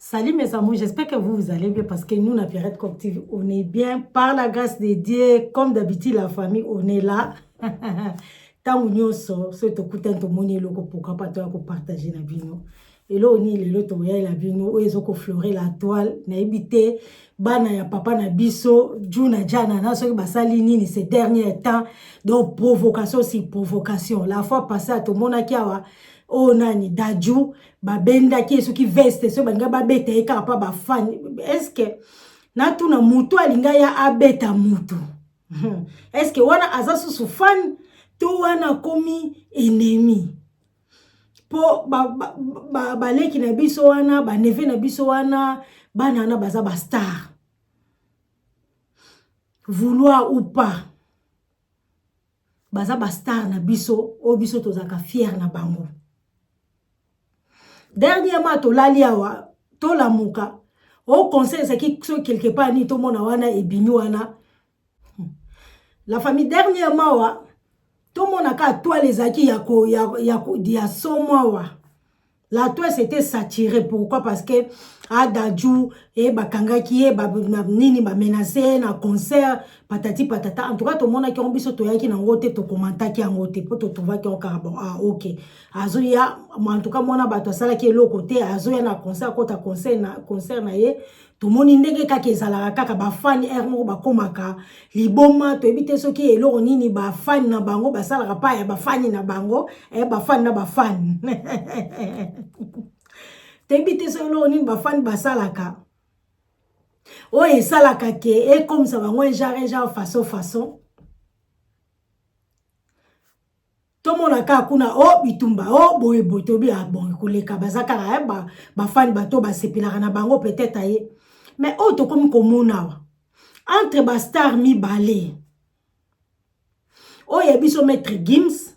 Salut mes amours, j'espère que vous allez bien parce que nous, la Pierrette Coctive, on est bien. Par la grâce de Dieu, comme d'habitude, la famille, on est là. Tant que nous sommes, c'est tout le temps, pourquoi pas toi partager la vie. Et là, on est le lot, la vie, nous, ils ont fleurer la toile, na habité, bana ya papa na biso, juna jana, na so basali nini ces derniers temps, donc provocation sur provocation. La fois passée, à tout le monde qui a oh nani daju babenda ki esoki veste so banga babeta eka pa ba fan est-ce que na tuna mutu alinga ya abeta mutu est-ce que wana azasu su fan to wana komi ennemi po ba leki na biso wana ba neve na biso wana bana na baza ba star vouloir ou pas baza ba star na biso o biso tozaka fier na bango. Dernièrement, to laliawa, to la muka. Au conseil, c'est qui quelque part ni to mona wana et binuana. La famille dernièrement wa, to mona ka toi les acquis ya somo wa. La toile c'était saturé. Pourquoi? Parce que Adadju et bakanga qui est nini ba menacé na concert patati patata. En tout cas tout le monde qui ont biso to yaki na ngote to commenta ki ngote pour to trouver ki on carbon. Ah OK. Azoya en tout cas mona bato sala ki lo côté azoya na concert kota concert na ye. Tout le monde ndenge kaka ezala kaka ba fan ermo ba komaka liboma to ebite soki elo nini ba fan na bango ba sala pa ya ba fan na bango ba fan na ba fan te ebite so elo nini ba fan ba salaka o esalaka ke e comme ça bango genre façon to mona ka kuna o bitumba o boye to bi bon koleka bazaka ba fan bato ba sepelaka na bango peut-être aye. Mais autre comme komona entre bastar mi balé oh yabiso maître Gims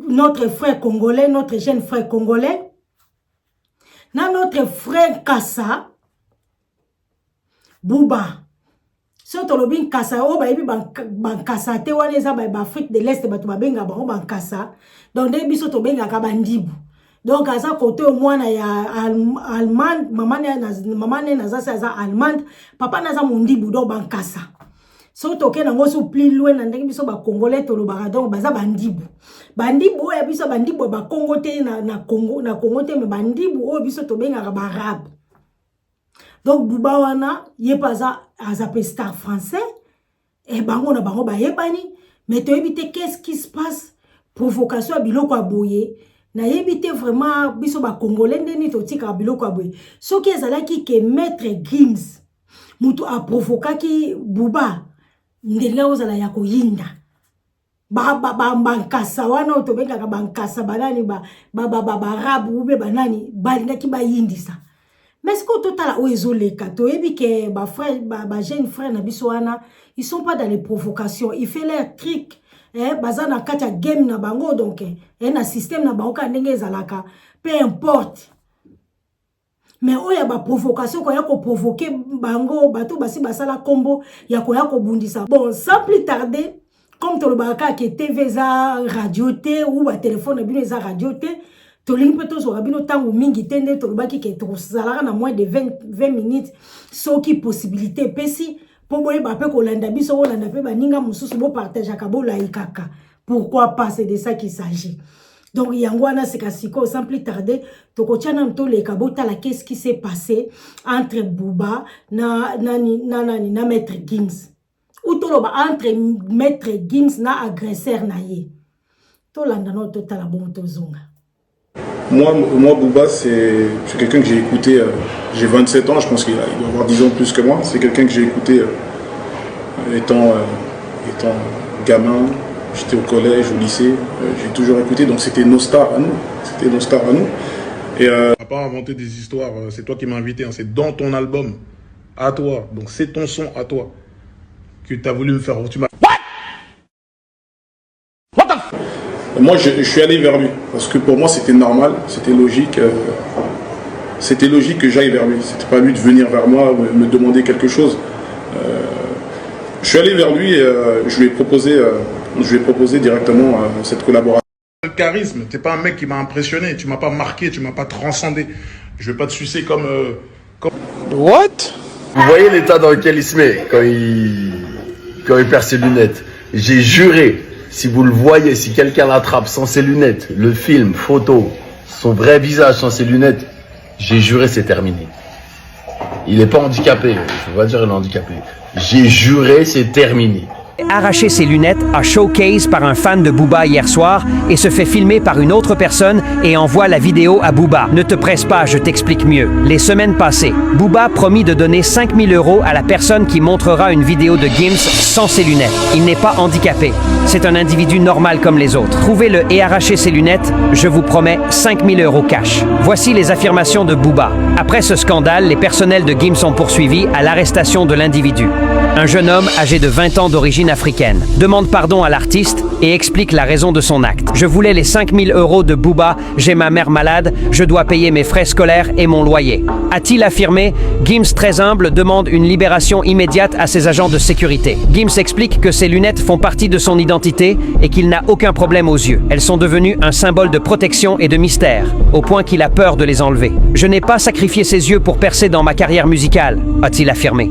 notre frère congolais, notre jeune frère congolais na notre frère Kassa Bouba soto lobin Kassa o ba yebi ban Kassa te wana eza ba Afrique de l'Est bato babenga bango ban Kassa donc debiso to benga ka bandibu. Donc, à ça, côté au moins, il y a Allemand, maman naza allemande, papa naza mundi boudo bankasa. So toke na ngoso plus loin na ndenge biso ba congolais to lo baradon baza bandibu. Bandibu ya biso bandibu ba Congo te na Congo te me bandibu o biso to benga ba arabe. Donc Bouba wana ye paza azape star français et bango na bango ba yebani mais to ebite qu'est-ce qui se passe provocation à biloko aboye. Na yebite vraiment biso ba congolais ndeni to tika biloko aboye soki ezalaki ke maître Gims mutu a provoka ki Bouba ndenga ozala ya koyinda bankasa wana to benga ka bankasa banani ba arabu ube banani balinga ki bayindisa. Mais ce que total o ezoleka to yebi ke ba frère ba jeune frère na biso wana ils sont pas dans les provocations, ils font leur truc. Bazana kacha game na bango donc na système na bango ka ndenge ezalaka peu importe mais oya ba provocation ko ya ko provoquer bango bato basi basala combo ya ko bundisa. Bon sans plus tarder comme to lobaka ke TV za radio te ou ba téléphone bino za radio te to ling peto so rabino tango mingi tende to lobaki ke to salaka na moins de 20 minutes soki possibilité pesi. Pourquoi pas, c'est de ça qu'il s'agit. Donc, il y a un sans plus tarder, qu'est-ce qui s'est passé entre Bouba na maître Gims. Ou entre maître Gims na agresseur na ye. Moi, Bouba, c'est quelqu'un que j'ai écouté, j'ai 27 ans, je pense qu'il doit avoir 10 ans plus que moi. C'est quelqu'un que j'ai écouté étant gamin, j'étais au collège, au lycée, j'ai toujours écouté, donc c'était nos stars à nous. C'était nos stars à nous. Et on n'a pas inventé des histoires, c'est toi qui m'as invité, hein, c'est dans ton album, à toi, donc c'est ton son à toi, que tu as voulu me faire. Tu m'as... Moi, je suis allé vers lui, parce que pour moi, c'était normal, c'était logique que j'aille vers lui. C'était pas lui de venir vers moi, me demander quelque chose. Je suis allé vers lui et je lui ai proposé directement cette collaboration. de charisme, t'es pas un mec qui m'a impressionné, tu m'as pas marqué, tu m'as pas transcendé. Je vais pas te sucer comme... What? Vous voyez l'état dans lequel il se met quand il perd ses lunettes. J'ai juré, si vous le voyez, si quelqu'un l'attrape sans ses lunettes, le film, photo, son vrai visage sans ses lunettes, j'ai juré c'est terminé. Il n'est pas handicapé, je ne vais pas dire il est handicapé. J'ai juré c'est terminé. Arraché ses lunettes à showcase par un fan de Booba hier soir et se fait filmer par une autre personne et envoie la vidéo à Booba. Ne te presse pas, je t'explique mieux. Les semaines passées, Booba promit de donner 5 000 € à la personne qui montrera une vidéo de Gims sans ses lunettes. Il n'est pas handicapé. C'est un individu normal comme les autres. Trouvez-le et arrachez ses lunettes, je vous promets 5 000 € cash. Voici les affirmations de Booba. Après ce scandale, les personnels de Gims ont poursuivi à l'arrestation de l'individu. Un jeune homme âgé de 20 ans d'origine africaine demande pardon à l'artiste et explique la raison de son acte. Je voulais les 5 000 € de Booba, j'ai ma mère malade, je dois payer mes frais scolaires et mon loyer. A-t-il affirmé? Gims, très humble, demande une libération immédiate à ses agents de sécurité. Gims explique que ses lunettes font partie de son identité et qu'il n'a aucun problème aux yeux. Elles sont devenues un symbole de protection et de mystère, au point qu'il a peur de les enlever. Je n'ai pas sacrifié ses yeux pour percer dans ma carrière musicale, a-t-il affirmé.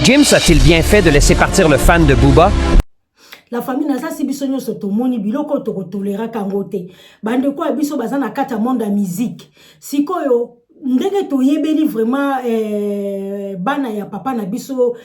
Gims a-t-il bien fait de laisser partir le fan de Booba? La famille na si biso nyoso tomoni biloko to tolera kangote bande ko biso bazana kata monde ya musique sikoyo ndenge to yebeli vraiment bana ya papa na biso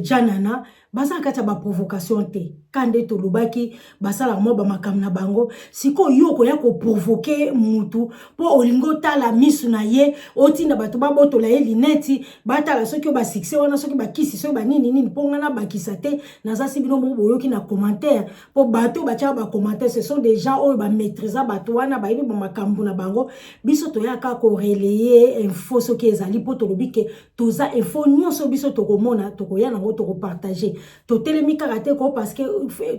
janana bazana kata ba provocation te kande to lubaki basala mo ba makam na bango siko yoko ya ko provoquer mutu po olingo tala misu na ye otinda bato ba botola ye lineti batala soki ba succès wana soki ba kisi soki ba nini nini ponga na bakisa te naza sibino mo boyoki na commentaire po bato ba tia ba commentaire ce sont des gens oyo ba maîtriser bato wana ba yebi ba makambu na bango biso to ya ka ko relayer info soki ezali po to lobike toza info nyonso biso to komona to ko ya nango to ko partager to telemi karate ko parce que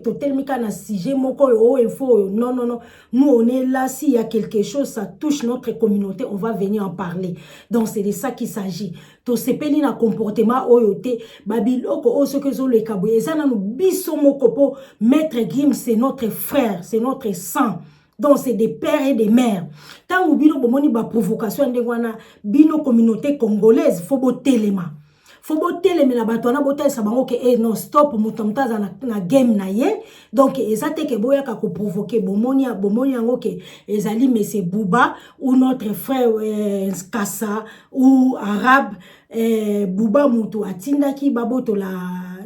totelmika na sujet moko yo info non non non nous on est là s'il y a quelque chose ça touche notre communauté on va venir en parler donc c'est de ça qu'il s'agit to sepeli na comportement oyote babiloko o ce que zo le kabwe ezana no biso moko po maître Gims c'est notre frère c'est notre sang. Donc c'est des pères et des mères. Tant ou bino bomoni ba provocation ndengwana bino communauté congolaise faut bo telema. Faut boter les menabatona boter sa bango que non stop mutamtaza na game na ye donc ezate ke boya ka ko provoquer bomoni ngo ke ezali monsieur Booba ou notre frère Kassa ou arabe Booba mutu atindaki baboto la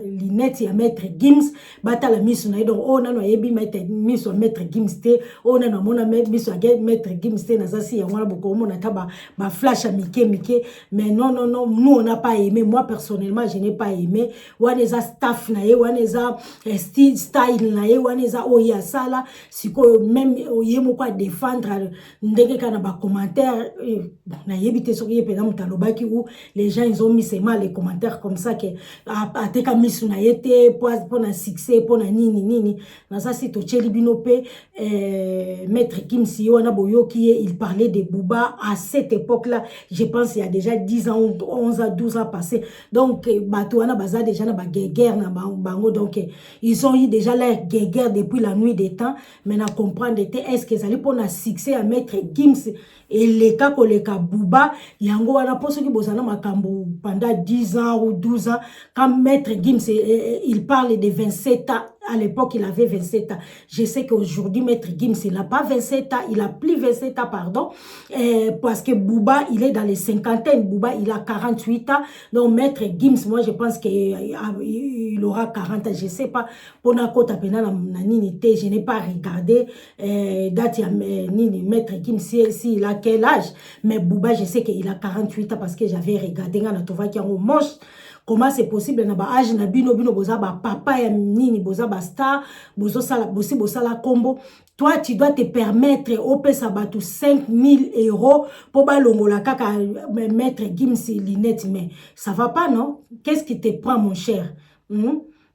linette ya maître Gims batala misu na donc on a no yebi maître misu maître Gims te on a na mona misu maître Gims te na zasi ya wana boko mona taba ba flash à mike mais non nous on n'a pas aimé moi personnellement je n'ai pas aimé waneza staff na ye waneza style na ye waneza oya sala siko même yemo kwa défendre ndenge kana ba commentaire na yebite soki ye pena mutalobaki ou les gens ils ont mis seulement les commentaires comme ça que ateka misu na yete pour na succès pour na nini na ça c'est to cheli binope maître Gims wana boyoki il parlait de Booba à cette époque là je pense il y a déjà 10 ans 11 ans 12 ans passés donc bato wana baza déjà na ba guerre na bango donc ils ont eu déjà la guerre depuis la nuit des temps mais na comprendre est-ce que ça allait pour na succès à maître Gims et les cas koleka Booba yango wana poso ki bozana makambo pendant 10 ans ou 12 ans quand maître Gims il parle de 27 ans à l'époque il avait 27 ans je sais qu'aujourd'hui maître Gims il n'a pas 27 ans il a plus 27 ans pardon parce que Booba il est dans les cinquantaines Booba il a 48 ans donc maître Gims moi je pense qu'il aura 40 ans je sais pas pour na kota pena na nini te je n'ai pas regardé date ya nini maître Gims si il a quel âge mais Booba je sais qu'il a 48 ans parce que j'avais regardé na tovaki en moche. Comment c'est possible na ba âge na bino boza ba papa ya nini boza ba star bozo sala bosi bosala combo toi tu dois te permettre au pesa batu 5 000 € pour ba longola kaka maître Gims linette mais ça va pas non qu'est-ce qui te prend mon cher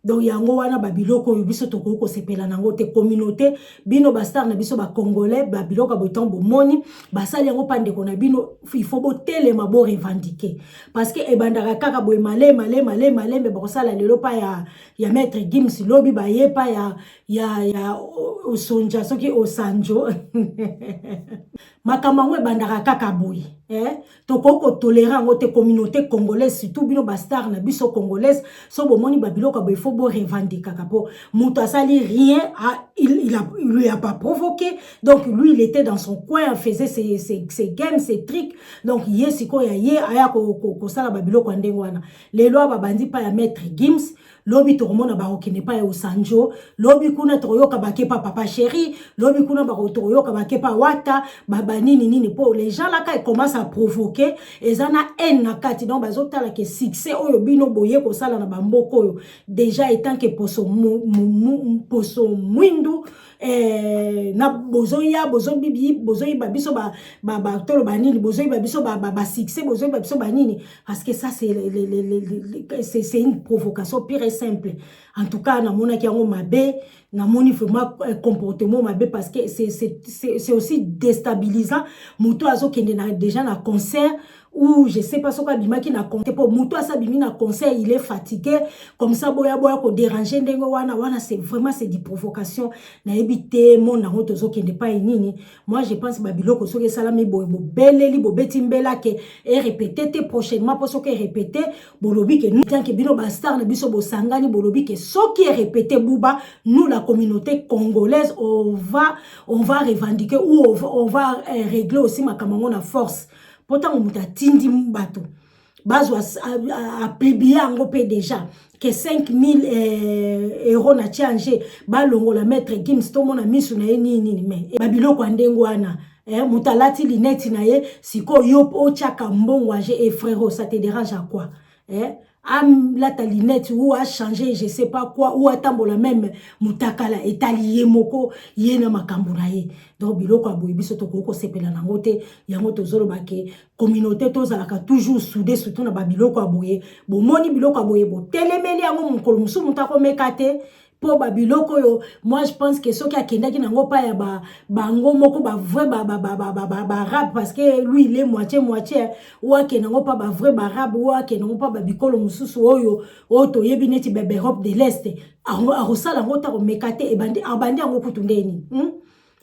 donc yango wana babiloko biso toko sepela nango te communauté bino bastar na biso ba congolais babiloko boton bomoni basali yango pande ko na bino il faut botelema bo revendiquer parce que ebandaka kaka boy malé mais bosala lelo pa ya maître Gims lobi ba ye pa ya osonja soki osanjo makamangwe bandaka kaka boy toko tolérer ngote communauté congolaise surtout bino bastar na biso congolaise so bomoni babiloko bo il faut bo revendiquer kapo muto asali rien il lui a pas provoqué donc lui il était dans son coin faisait ses games ses trucs donc yesiko ya ye aya ko sala babiloko ndengwana lelo babandi pa ya maître Gims lobi tokomona bakokende pa ya osanjo lobi kuna toyoka bakepa papa chéri lobi kuna bakotoyoka bakepa wata baba nini po les gens là quand ils commencent à provoquer ezana haine na kati donc bazotala ke succès oyo bino boye ko sala na bamboko oyo déjà étant que poso mwindu na bozoya bozobibi bozoyi babiso ba tolo banini bozoyi babiso ba succès bozoyi babiso banini parce que ça c'est une provocation pure et simple en tout cas na mona ki yango mabe na moni vraiment comportement mabe parce que c'est aussi déstabilisant muto azo kende na déjà na concert ou je sais pas ce quoi bima qui na compté pour muto asa bimi na concert il est fatigué comme ça boya ko déranger ndengo wana c'est vraiment c'est des provocations na ebité mon na roto zo kende pa nini moi je pense babiloko so ke sala mi bo beleli bo betimbela ke et répéter prochainement pour ce que répéter bolobi que nous tant que bino ba star na biso bo sangani bolobi que ce qui est répété Bouba nous la communauté congolaise on va revendiquer ou on va régler aussi makamango na force pourtant on a tindi bato bazo a plébia yango pe déjà que 5000 euros na changé balongo la maître Gims to mona misu na nini mais babiloko ndengwana mutalati lineti na ye siko yo o chaka mbongo et frérot ça te dérange à quoi la ta linette ou a changé je sais pas quoi ou atambola même mutakala etali moko yena makambo na ye donc biloko aboyi biso toko sepela nango te yango tozolo bake communauté tozalaka toujours soudé surtout na babiloko aboye bomoni biloko aboye bo telemeli yango mukolo musu mutako mekate po babiloko yo moi je pense que ceux qui a kendaki nango pa ya bango moko ba vrai ba rap parce que lui il est moitié ou a kenango pa ba vrai ba rap ou a kenango pa ba bikolo mususu oyo oto yebi neti bebe Europe de l'Est a rosala ngota ko mekate e bandi yango kutundeni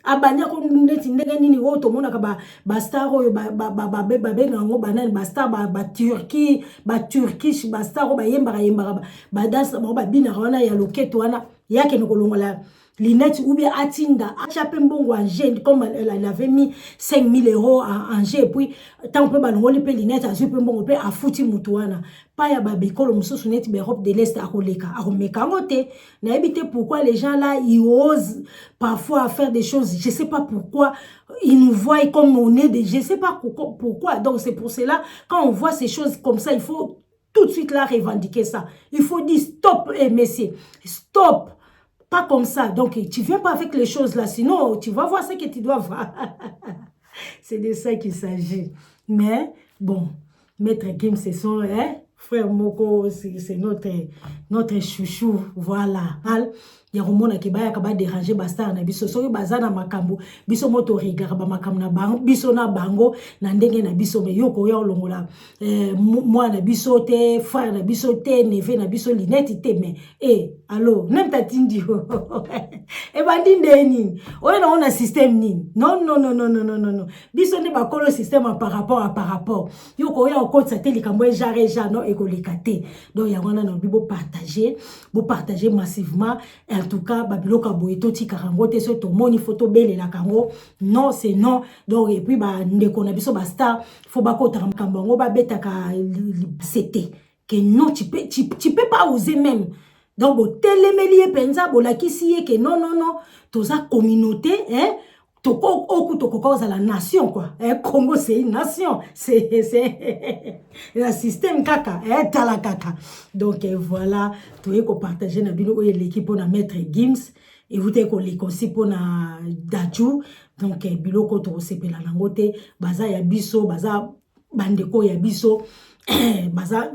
abanya ko neti ndenge nini oto mona ka ba star oyo ba benga ngo banani ba star ba Turkish ba star ba yembara ba danse ba bina wana ya loketo wana yake ne kolongola linette ou bien atinda achape mbongo en jeune comme elle avait mis 5000 euros en jeune puis tant peu balongoli pe linette azupe mbongo pe afuti mutuana pa ya babikolo mususu neti Europe de l'Est akoleka akomekangote na ebité pourquoi les gens là ils osent parfois faire des choses je sais pas pourquoi ils nous voient comme on est des je sais pas pourquoi donc c'est pour cela quand on voit ces choses comme ça il faut tout de suite là revendiquer ça il faut dire stop messieurs stop. Pas comme ça. Donc, tu viens pas avec les choses là. Sinon, tu vas voir ce que tu dois voir. C'est de ça qu'il s'agit. Mais, bon, Maître Gims, c'est son frère Moko, c'est notre chouchou. Voilà. Yaromona kebaya kaba déranger bastar na biso soki bazana makambo biso moto regard ba makambo na bango biso na bango na ndenge na biso me yoko ya longola moi na biso te frère na biso te neve na biso linette te mais allo nem tatindi e bandi ndeni oyo na on a système nini non biso ne ba kolo système par rapport yoko ya okotsa te likambo genre non ekolikate donc yangona na bibo partager massivement. En tout cas, babiloko boyeto ti karangote so to moni photo belle la kango. Non, c'est non. Donc et puis ndeko na biso ba star, faut ba ko taramkambango ba betaka c'était que non tu peux pas oser même. Donc bo telemeli penza bo la kisi que non toza communauté toko oku toko za la nation quoi. Congo c'est une nation, c'est un système kaka, tala kaka. Donc voilà, tu es ko partager na bino l'équipe na maître Gims et vous te ko les conseils pour na Dachou. Donc biloko to sepela nangote, baza ya biso, baza bandeko ya biso.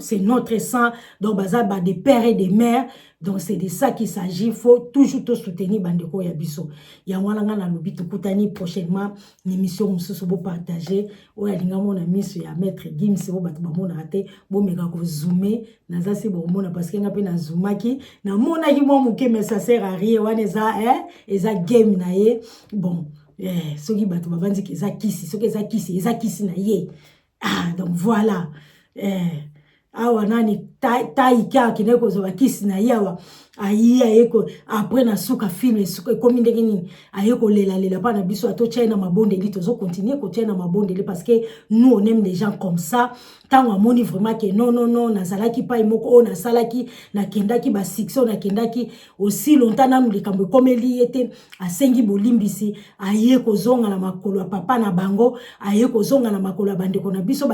c'est notre sang, donc baza des pères et des mères, donc c'est de ça qu'il s'agit. Il faut toujours te soutenir bandeko ya biso. Ya wana nga na lobi tukutani prochainement une émission mususu bo partager oya linga mona miso ya maître Gims bo batu ba mona raté bo meka ko zoomer naza si bo mona parce que nga pe na zoomaki na mona ki mo muke mais ça sert à rien wana eza game na ye bon soki batu ba bandi ki eza kisi soki eza kisi na ye donc voilà awa nani taika kineko zo bakisi na yawa ayi ayeko après na suka film suka komi ndenge nini ayeko lela pa na biso ato tchena mabonde li tozo continuer ko tchena mabonde li parce que nous on aime des gens comme ça tant on moni vraiment que non na salaki pa imoko na salaki na kendaki ba fiction na kendaki aussi longtemps na likambo komeli ete asengi bolimbisi ayeko zonga na makolo ya papa na bango ayeko zonga na makolo ya bandeko na biso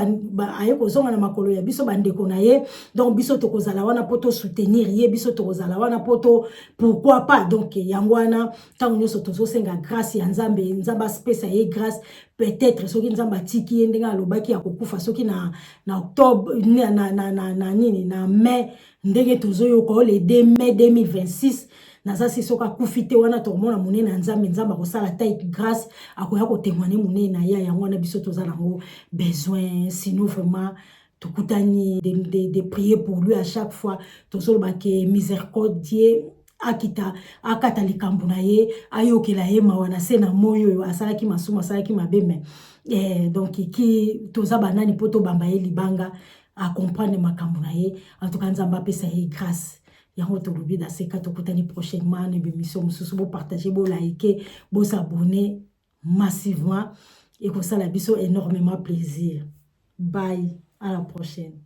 ayeko zonga na makolo ya biso bandeko na ye donc biso tokozala wana poto soutenir ye biso tokozala wana poto pourquoi pas donc yangwana tant nyoso tozo senga grâce ya nzambe space ye grâce peut-être soki nzamba tiki ye ndenga alobaki ya kokufa soki na octobre na nini na mai ndenge tozo yoko le 2 mai 2026 naza si soka kufite wana to mona monene na nzamba ko sala taille grâce akoya ko témoigner monene na ya yangwana biso toza nango besoin sinon vraiment tukutani de prier pour lui à chaque fois tozoloba ke miséricorde akata likambo na ye ayokela ye mawa na se na moyo asalaki masumu asalaki mabeme donc ki toza banani po tobamba ye libanga a comprendre makambo na ye en tout cas nzamba pesa ye grâce yango tolobi da seka tokutani prochainement na émission mususu bo partager bo liker bo s'abonner massivement et que ça la biso énormément plaisir. Bye, à la prochaine.